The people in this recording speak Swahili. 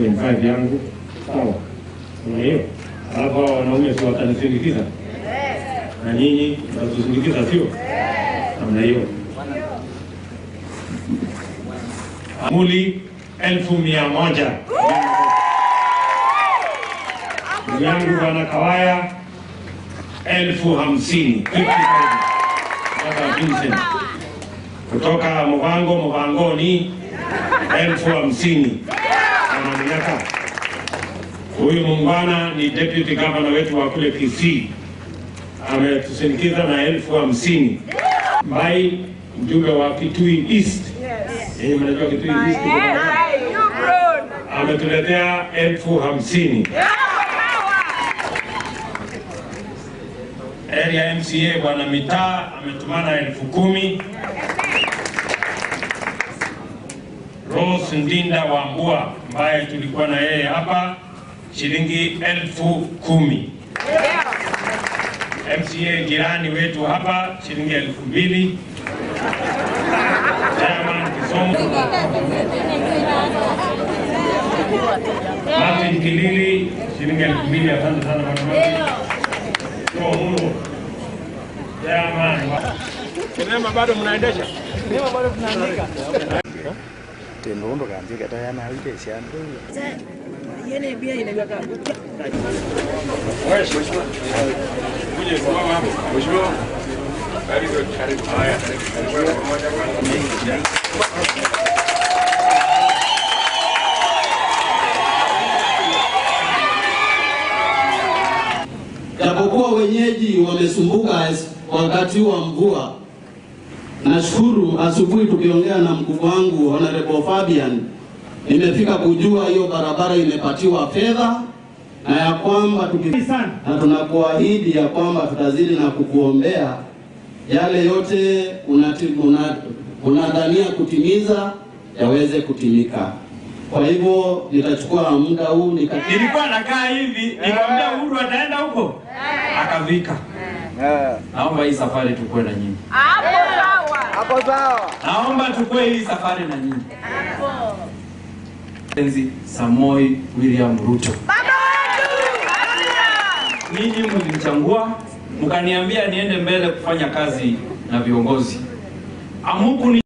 1.5 yangu. Sawa. Kwa hiyo hapo wanaume si watanisindikiza. Na nyinyi mtatusindikiza sio? Namna hiyo. Muli 1,100. Yangu Bwana Kawaya 50,000. 50,000. Kutoka Muvangoni 50,000. Ananiaka. Huyu muungwana ni deputy governor wetu wa kule Kisii. Ametusindikiza na 50,000. Mbai mjumbe wa Kitui East. Mnajua Kitui East? Ametuletea 50,000. Area MCA Bwana Mitaa ametumana 10,000. Rose Ndinda wa Mbua ambaye tulikuwa na yeye hapa shilingi 10,000. MCA jirani wetu hapa shilingi 2,000. Chairman Kisomo Martin Kilili shilingi 2,000. Asante sana bwana Martin. Kinema bado mnaendesha? Kinema bado tunaandika. Tendo ndo kaandika tayari halite sana. Yeye pia inaga. Wewe mheshimiwa. Uje simama hapo. Mheshimiwa. Karibu. Haya. Japokuwa wenyeji wamesumbuka wakati wa mvua, nashukuru asubuhi tukiongea na mkubwa wangu Honorable Fabian, nimefika kujua hiyo barabara imepatiwa fedha na ya kwamba na tunakuahidi ya kwamba tutazidi na kukuombea yale yote unadhania kutimiza yaweze kutimika. Kwa hivyo nitachukua muda huu nilikuwa nakaa hivi nikamwambia Uhuru ataenda huko akavika. Naomba hii safari tukue na nyinyi. Hapo sawa. Hapo sawa. Naomba tukue hii safari na nyinyi. Hapo. Enzi Samoei William Ruto. Baba wetu. Ninyi mlinichagua mkaniambia niende mbele kufanya kazi na viongozi. Amuku